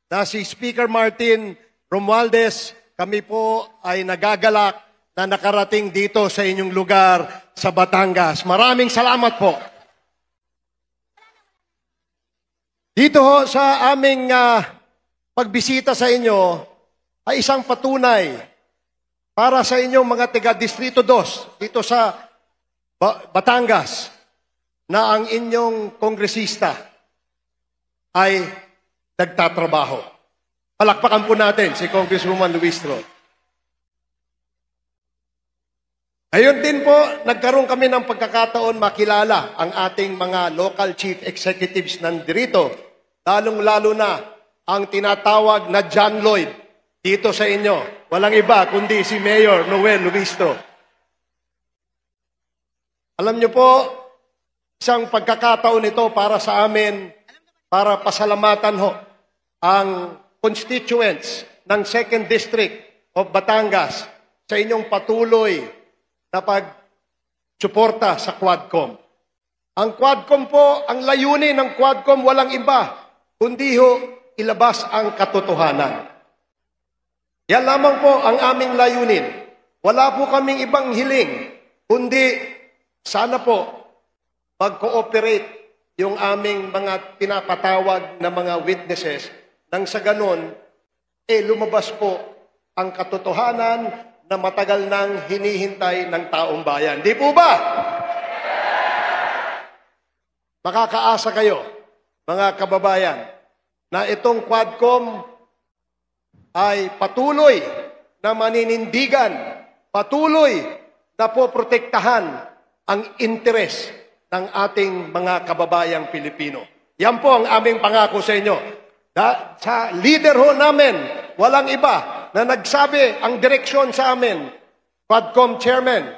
na si Speaker Martin Romualdez, kami po ay nagagalak na nakarating dito sa inyong lugar sa Batangas. Maraming salamat po. Dito ho sa aming pagbisita sa inyo ay isang patunay para sa inyong mga taga-Distrito 2 dito sa Batangas na ang inyong kongresista ay nagtatrabaho. Palakpakan po natin si Congresswoman Luistro. Ngayon din po, nagkaroon kami ng pagkakataon makilala ang ating mga local chief executives nandirito, lalong-lalo na ang tinatawag na John Lloyd dito sa inyo. Walang iba kundi si Mayor Noel Luistro. Alam niyo po, isang pagkakataon ito para sa amin, para pasalamatan ho ang constituents ng 2nd District of Batangas sa inyong patuloy na pagsuporta sa Quadcom. Ang Quadcom po, ang layunin ng Quadcom walang iba, kundi ho ilabas ang katotohanan. Yan lamang po ang aming layunin. Wala po kaming ibang hiling, kundi sana po mag-cooperate yung aming mga pinapatawag na mga witnesses nang sa ganon, lumabas po ang katotohanan na matagal nang hinihintay ng taong bayan. Di po ba? Makakaasa kayo, mga kababayan, na itong Quadcom ay patuloy na maninindigan, patuloy na poprotektahan ang interes ng ating mga kababayang Pilipino. Yan po ang aming pangako sa inyo. Sa leader ho namin, walang iba na nagsabi ang direksyon sa amin. Quadcom chairman,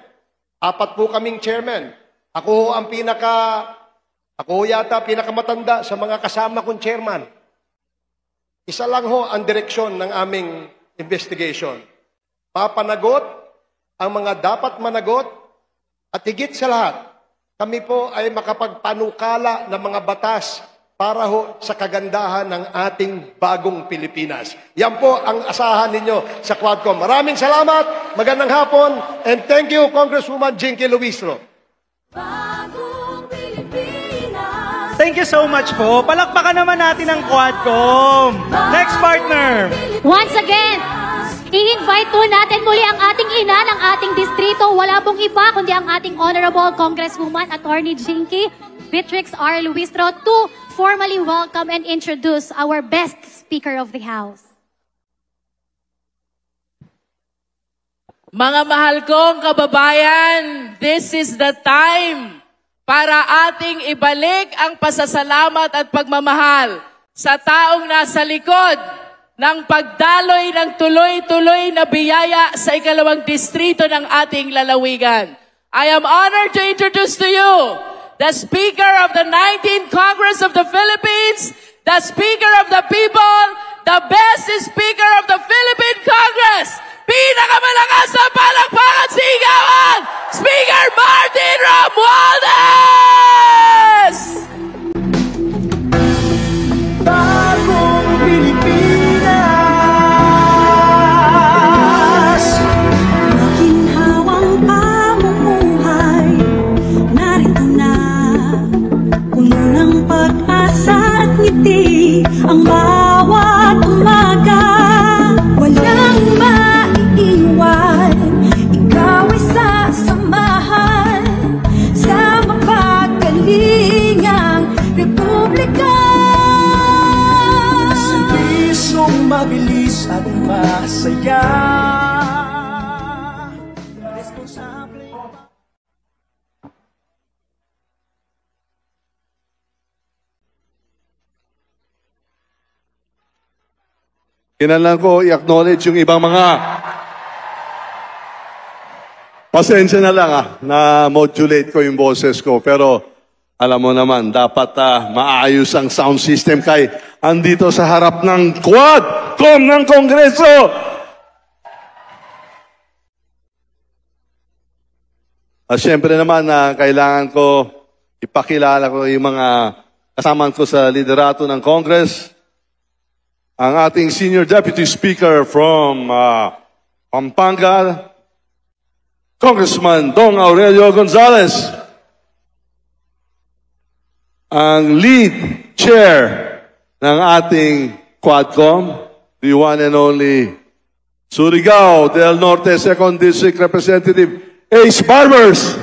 4 po kaming chairman. Ako ho yata pinakamatanda sa mga kasama kong chairman. Isa lang ho ang direksyon ng aming investigation. Papanagot ang mga dapat managot at higit sa lahat, kami po ay makapagpanukala ng mga batas para ho sa kagandahan ng ating bagong Pilipinas. Yan po ang asahan ninyo sa Quadcom. Maraming salamat, magandang hapon, and thank you, Congresswoman Jinky Luistro. Thank you so much po. Palakpakan naman natin ang Quadcom. Next partner. Once again, i-invite po natin muli ang ating ina ng ating distrito. Wala pong iba kundi ang ating Honorable Congresswoman Attorney Jinky Beatrix R. Luistro to formally welcome and introduce our best Speaker of the House. Mga mahal kong kababayan, this is the time para ating ibalik ang pasasalamat at pagmamahal sa taong nasa likod ng pagdaloy ng tuloy-tuloy na biyaya sa ikalawang distrito ng ating lalawigan. I am honored to introduce to you the Speaker of the 19th Congress of the Philippines, the Speaker of the People, the best Speaker of the Philippine Congress, pinakamalakas na palakpakan sigawan, Speaker Martin Romualdez! Bagong Pilipinas, maginhawang pamumuhay, narito na, puno ng pag-asa at ngiti, ang bawat umaga, walang maiiwan, ikaw ay sasamahan sa mapagalingang Republika. Serbisyong mabilis at masaya. Responsable. Kailangan ko i-acknowledge yung ibang mga pasensya na lang na modulate ko yung boses ko. Pero alam mo naman, dapat maayos ang sound system kay andito sa harap ng Quadcom ng Kongreso. Siyempre naman, kailangan ko ipakilala ko yung mga kasama ko sa liderato ng Congress. ang ating Senior Deputy Speaker from Pampanga, Congressman Dong Aurelio Gonzales. Ang lead chair ng ating Quadcom, the one and only Surigao del Norte 2nd District Representative Ace Barbers.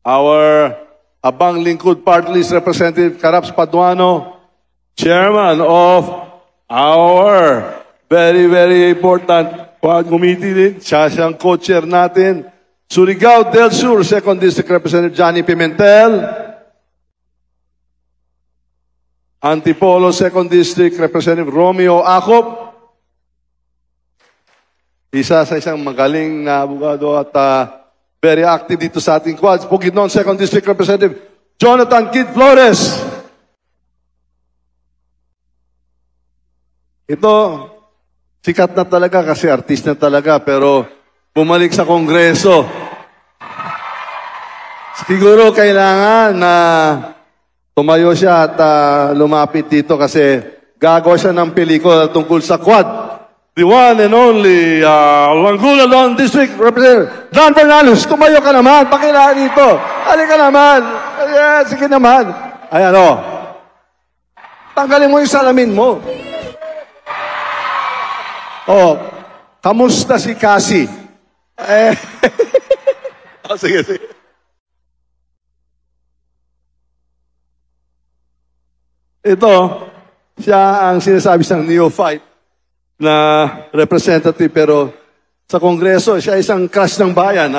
Our Abang Lingkod Party List Representative Caraps Paduano, Chairman of our very, very important Quad Committee din. Siya siyang co-chair natin. Surigao del Sur 2nd District Representative Johnny Pimentel. Antipolo 2nd District Representative Romeo Acop. Isa sa isang magaling na abogado at very active dito sa ating quads. Bukidnon 2nd District Representative Jonathan Kid Flores. Ito, sikat na talaga kasi artist na talaga pero bumalik sa Kongreso. Siguro kailangan na tumayo siya at lumapit dito kasi gagawa siya ng pelikula tungkol sa quad. The one and only Langula District Representative Dan Fernandez. Tumayo ka naman. Pakilala dito. Halika naman. Yeah, sige naman. Ayan o. Tanggalin mo yung salamin mo. Oh, kamusta si Cassie? Sige, sige. Ito, siya ang sinasabi siyang neophyte na representative pero sa Kongreso, siya isang crush ng bayan.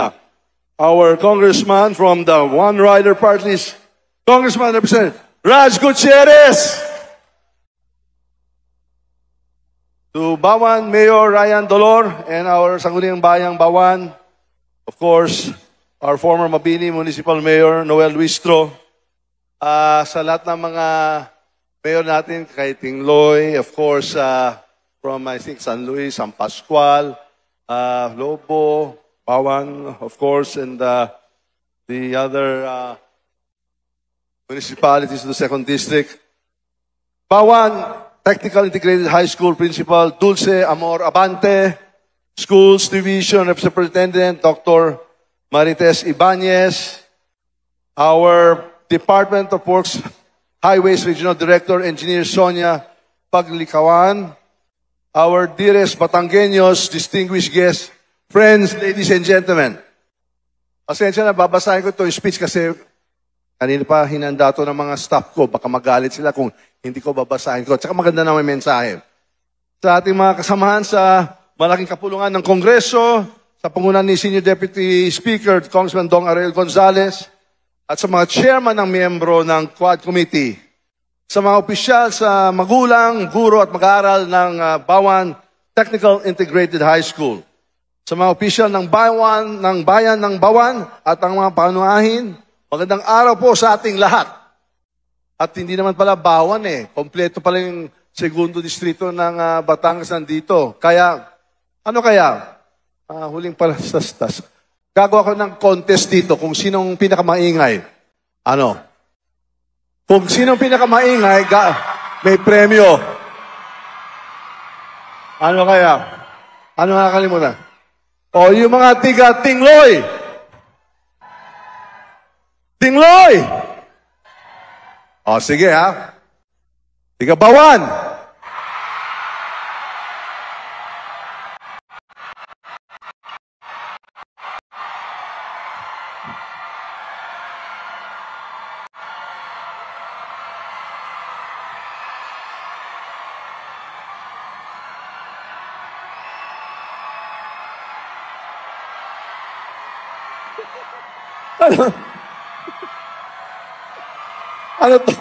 Our congressman from the One Rider Party List, Congressman Representative Raj Gutierrez. To Bawan Mayor Ryan Dolor and our Sangguniang Bayang Bawan, of course, our former Mabini Municipal Mayor Noel Luistro, sa lahat ng mga mayor natin, kay Tingloy, of course, from, I think, San Luis, San Pascual, Lobo, Bawan, of course, and the other municipalities of the 2nd District. Bawan Technical Integrated High School Principal Dulce Amor Abante, Schools Division Superintendent Dr. Marites Ibanez, our Department of Works Highways Regional Director Engineer Sonia Paglikawan, our dearest Batangueños, distinguished guests, friends, ladies and gentlemen. Pasensya na, babasahin ko itong speech kasi kanina pa hinanda to ng mga staff ko. Baka magalit sila kung hindi ko babasahin ko. Tsaka maganda na may mensahe. Sa ating mga kasamahan sa malaking kapulungan ng Kongreso, sa pangunan ni Senior Deputy Speaker, Congressman Dong Ariel Gonzales, at sa mga chairman ng miyembro ng Quad Committee, sa mga opisyal, sa magulang, guro at mag-aaral ng Bawan Technical Integrated High School, sa mga opisyal ng bayan ng Bawan at ang mga panuahin, magandang araw po sa ating lahat. At hindi naman pala Bawan kompleto pala yung segundo distrito ng Batangas nandito. Kaya, ano kaya? Huling palastas. Gagawa ko ng contest dito kung sinong pinakamaingay. Ano? Kung sinong pinakamaingay, may premyo. Ano kaya? Ano nakakalimutan? O, yung mga tiga Tingloy! Tingloy! O, sige ha. Tiga Bawan! Ano to?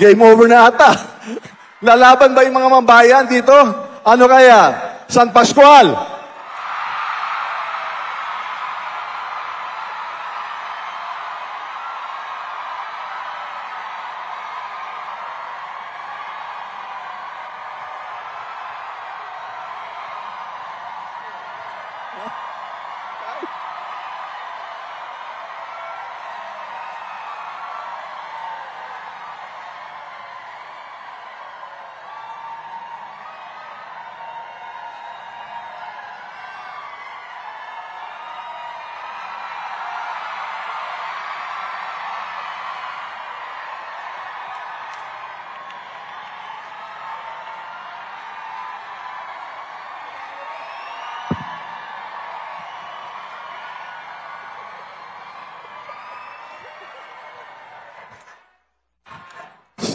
Game over na ata. Lalaban ba yung mga mambayan dito? Ano kaya? San Pascual?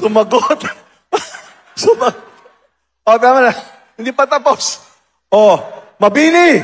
Sumagot. Sumagot. O, tama na. Hindi pa tapos. O, Mabini.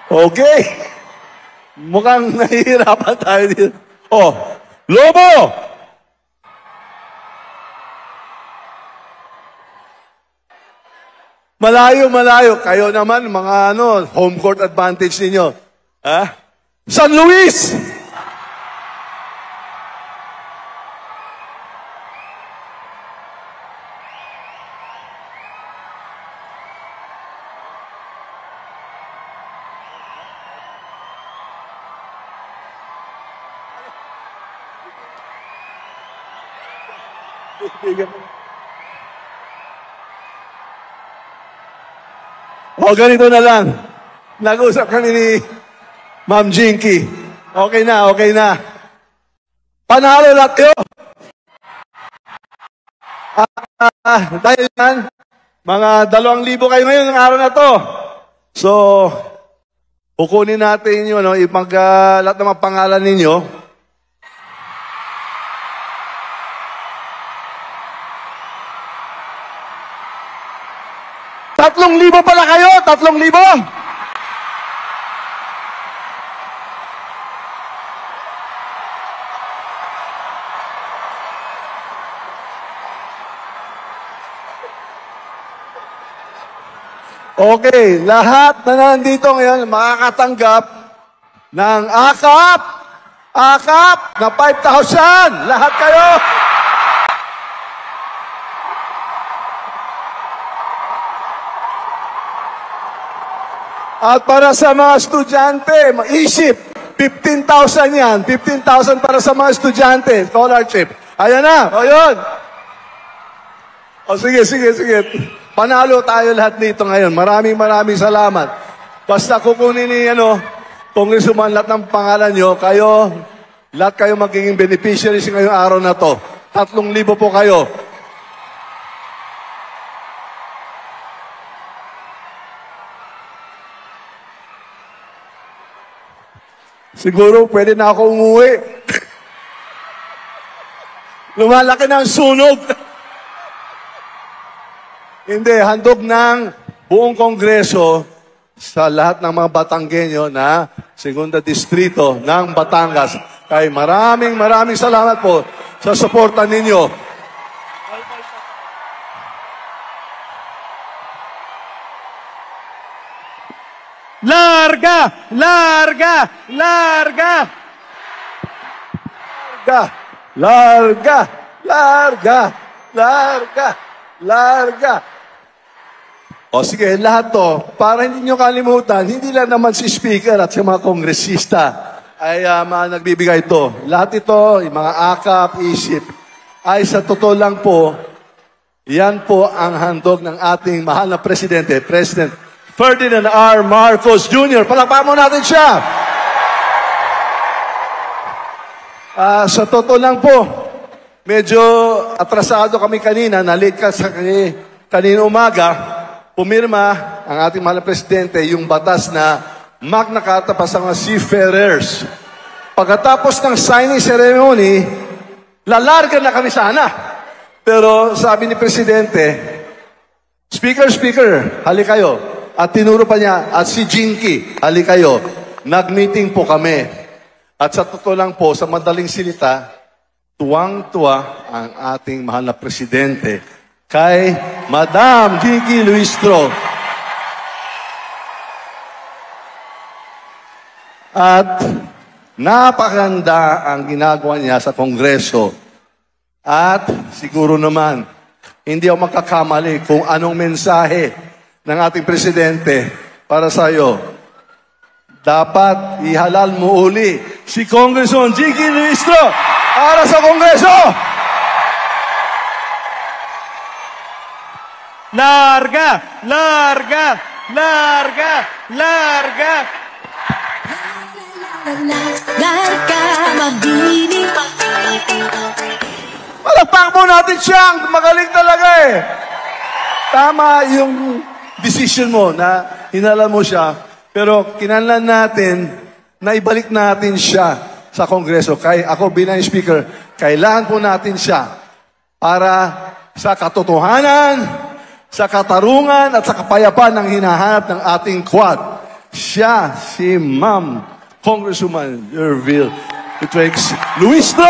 Okay. Mukhang nahihirapan tayo dito. Oh, Lobo! Malayo, malayo. Kayo naman, mga home court advantage ninyo. Ha? San Luis! O, ganito na lang. Nag-usap kami ni Ma'am Jinky. Okay na, okay na. Panalo lahat kayo. Dahil yan, mga 2,000 kayo ngayon ng araw na to. So, kukunin natin yun, lahat ng mga pangalan ninyo. 3,000 pala kayo? 3,000? Okay, lahat na nandito ngayon makakatanggap ng akap na 5,000. Lahat kayo. At para sa mga estudyante, isip, 15,000 yan. 15,000 para sa mga estudyante, scholarship. Ayan na, o yun. O sige. Panalo tayo lahat dito ngayon. Maraming salamat. Basta kukunin ni, Congresswoman, lahat ng pangalan nyo, lahat kayo magiging beneficiaries ngayong araw na to. 3,000 po kayo. Siguro pwede na ako umuwi. Lumalaki na ang sunog. Hindi, handog ng buong Kongreso sa lahat ng mga Batanggenyo na Segunda Distrito ng Batangas. Kaya maraming salamat po sa suporta ninyo. Larga! O sige, lahat to, para hindi nyo kalimutan, hindi lang naman si Speaker at si mga kongresista ay nagbibigay ito. Lahat ito, yung mga akap, isip, ay sa totoo lang po, yan po ang handog ng ating mahal na Presidente, President Ferdinand R. Marcos Jr. Palakpakan mo natin siya. Sa totoo lang po, medyo atrasado kami kanina, na-late ka sa kanina umaga, pumirma ang ating mahal na Presidente yung batas na Magna Carta para sa mga seafarers. Pagkatapos ng signing ceremony, lalarga na kami sana. Pero sabi ni Presidente, Speaker, hali kayo. At tinuro pa niya, at si Jinky, hali kayo. Nag-meeting po kami. At sa totoo lang po, sa madaling silita, tuwang-tuwa ang ating mahal na Presidente kay Madam Jinky Luistro. At napakaganda ang ginagawa niya sa Kongreso. At siguro naman, hindi ako makakamali kung anong mensahe ng ating Presidente para sa iyo. dapat ihalal mo uli si Congressman Jinky Luistro para sa Kongreso. Larga! Larga! Larga! Larga! Larga mabini. Palakpak po natin siyang magaling talaga eh. Tama yung decision mo na hinala mo siya, pero kinanlan natin na ibalik natin siya sa Kongreso. Kaya ako bilang speaker, kailangan po natin siya para sa katotohanan, sa katarungan at sa kapayapaan ng hinahanap ng ating quad. Siya, si Ma'am Congresswoman Yervil Beatrix Luistro.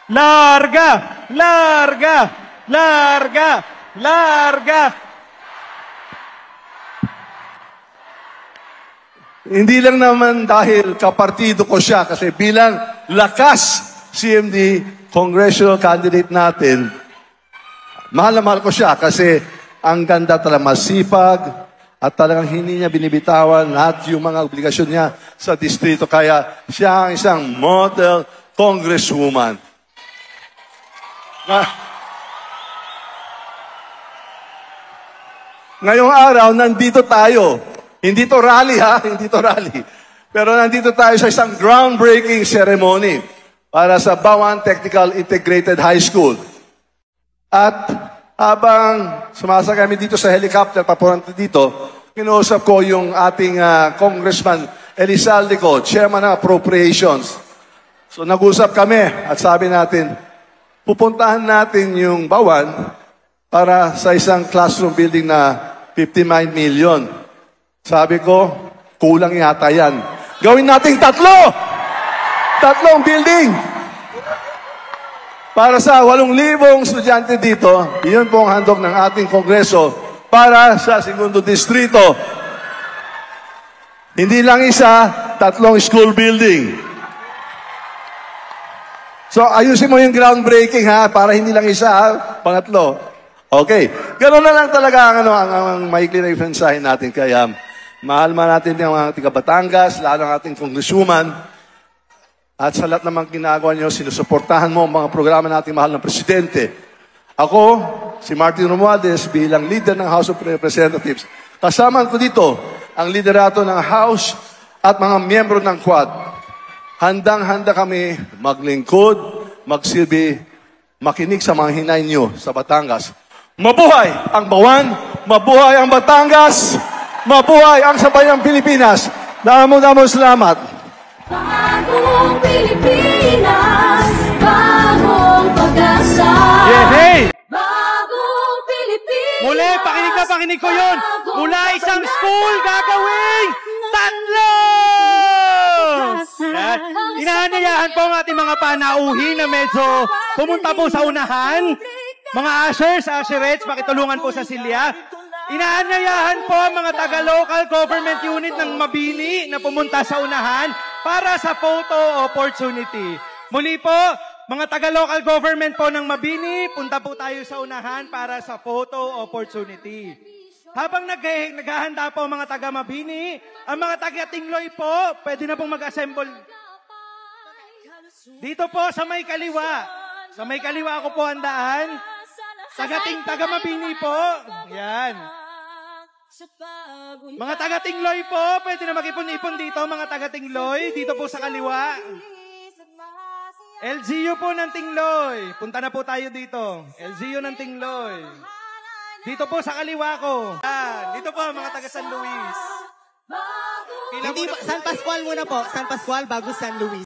Larga! Larga! Larga! Larga! Hindi lang naman dahil kapartido ko siya, kasi bilang lakas CMD congressional candidate natin, mahal na mahal ko siya kasi ang ganda talaga, masipag, at talagang hindi niya binibitawan lahat yung mga obligasyon niya sa distrito. Kaya siya ang isang model congresswoman. Ngayong araw, nandito tayo. Hindi to rally ha, hindi to rally. Pero nandito tayo sa isang groundbreaking ceremony para sa Bawan Technical Integrated High School. At habang sumasakay kami dito sa helicopter, papunta dito, kinausap ko yung ating Congressman Elizalde ko, Chairman ng Appropriations. So nag-usap kami at sabi natin, pupuntahan natin yung Bawan para sa isang classroom building na 59 million. Sabi ko, kulang yata yan. Gawin nating tatlong building. Para sa 8,000 estudyante dito, iyon po ang handog ng ating Kongreso para sa segundo distrito. Hindi lang isa, 3 school building. So, ayusin mo yung groundbreaking ha, para hindi lang isa ha, pangatlo. Okay. Ganun na lang talaga ang maikli na mensahe natin. Kaya, mahal man natin yung mga tiga Batangas, lalo ang ating congresswoman. At sa lahat naman ginagawa nyo, sinusuportahan mo ang mga programa nating mahal ng presidente. Ako, si Martin Romualdez, bilang leader ng House of Representatives, kasama ko dito ang liderato ng House at mga miyembro ng Quad. Handang-handa kami maglingkod, magsilbi, makinig sa mga hinay nyo sa Batangas. Mabuhay ang Bawan! Mabuhay ang Batangas! Mabuhay ang sabayang Pilipinas! Damo-damo salamat! Bagong Pilipinas, bagong pag-asa. Yeah, hey! Bagong Pilipinas. Muli, pakinig ko yun! Mula isang school, gagawing 3! Yan. Inaanyayahan po ang ating mga panauhin na medyo pumunta po sa unahan. Mga ushers, usherettes, pakitulungan po sa silya. Inaanyayahan po ang mga taga-local government unit ng Mabini na pumunta sa unahan para sa photo opportunity. Muli po, mga taga-local government po ng Mabini, punta po tayo sa unahan para sa photo opportunity. Habang naghahanda po ang mga taga-Mabini, ang mga taga-Tingloy po, pwede na pong mag-assemble. Dito po sa may kaliwa. Sa may kaliwa ko po ang daan. Taga-Mabini po. Yan. Mga taga-Tingloy po, pwede na mag-ipon-ipon dito, mga taga-Tingloy. Dito po sa kaliwa. LGU po ng Tingloy. Punta na po tayo dito. LGU ng Tingloy. Dito po sa kaliwa ko. Dito po mga taga San Luis. Hindi, San Pascual muna po. San Pascual bago San Luis.